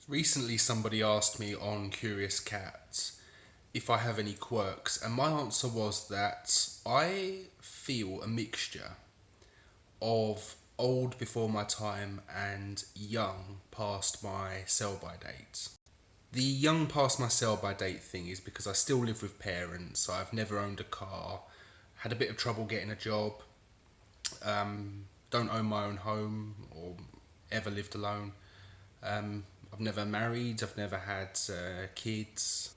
Recently, somebody asked me on Curious Cat if I have any quirks, and my answer was that I feel a mixture of old before my time and young past my sell by date. The young past my sell by date thing is because I still live with parents, I've never owned a car, had a bit of trouble getting a job, don't own my own home or ever lived alone. I've never married, I've never had kids.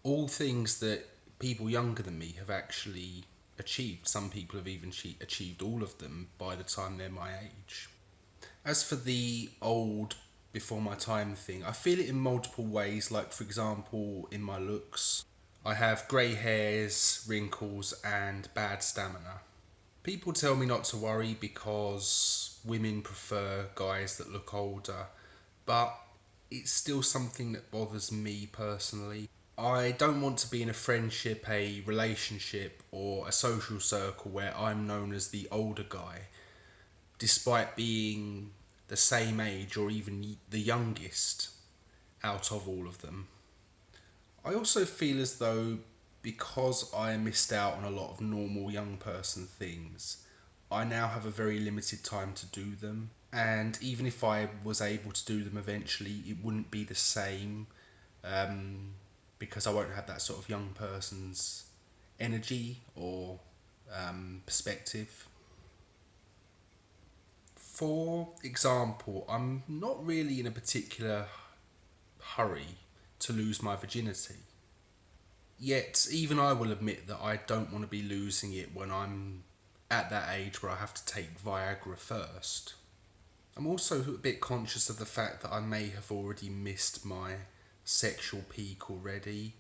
All things that people younger than me have actually achieved. Some people have even achieved all of them by the time they're my age. As for the old before my time thing, I feel it in multiple ways, like, for example, in my looks. I have grey hairs, wrinkles, and bad stamina. People tell me not to worry because women prefer guys that look older, but it's still something that bothers me personally. I don't want to be in a friendship, a relationship, or a social circle where I'm known as the older guy, despite being the same age or even the youngest out of all of them. I also feel as though because I missed out on a lot of normal young person things, I now have a very limited time to do them. And even if I was able to do them eventually, it wouldn't be the same um, because I won't have that sort of young person's energy or perspective. For example, I'm not really in a particular hurry to lose my virginity. Yet, even I will admit that I don't want to be losing it when I'm at that age where I have to take Viagra first. I'm also a bit conscious of the fact that I may have already missed my sexual peak already,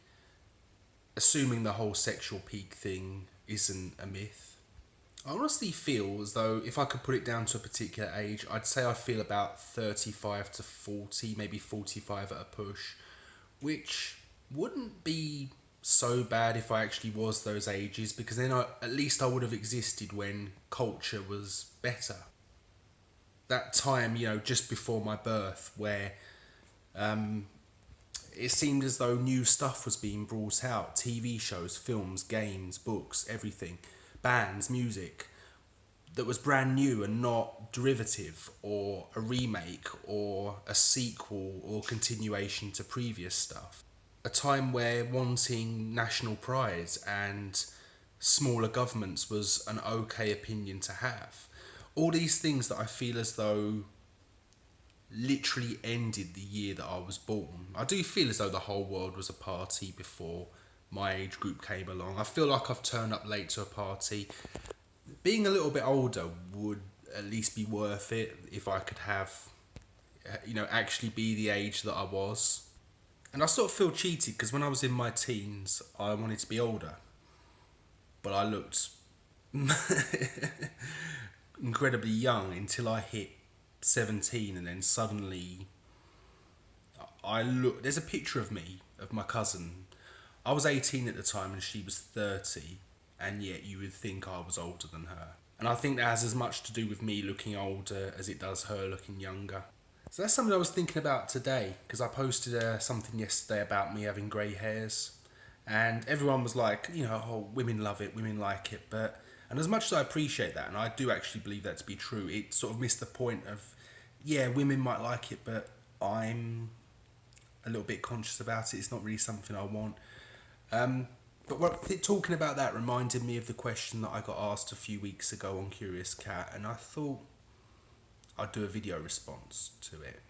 assuming the whole sexual peak thing isn't a myth. I honestly feel as though if I could put it down to a particular age, I'd say I feel about 35 to 40, maybe 45 at a push, which wouldn't be so bad if I actually was those ages because then at least I would have existed when culture was better. That time, just before my birth, where um, it seemed as though new stuff was being brought out: TV shows, films, games, books, everything, bands, music that was brand new and not derivative or a remake or a sequel or continuation to previous stuff. A time where wanting national pride and smaller governments was an okay opinion to have. All these things that I feel as though literally ended the year that I was born. I do feel as though the whole world was a party before my age group came along. I feel like I've turned up late to a party. Being a little bit older would at least be worth it if I could have, actually be the age that I was. And I sort of feel cheated because when I was in my teens, I wanted to be older, but I looked incredibly young until I hit 17, and then suddenly I look. There's a picture of me of my cousin. I was 18 at the time and she was 30, and yet you would think I was older than her. And I think that has as much to do with me looking older as it does her looking younger. So that's something I was thinking about today because I posted something yesterday about me having grey hairs, and everyone was like, oh, women love it, women like it, but and as much as I appreciate that, and I do actually believe that to be true, it sort of missed the point of, yeah, women might like it, but I'm a little bit conscious about it. It's not really something I want. Um, talking about that reminded me of the question that I got asked a few weeks ago on Curious Cat, and I thought I'd do a video response to it.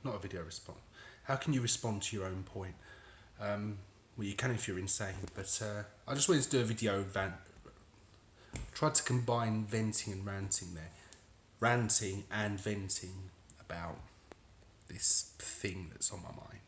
Not a video response. How can you respond to your own point? Well, you can if you're insane, but I just wanted to do a video tried to combine venting and ranting there. Ranting and venting about this thing that's on my mind.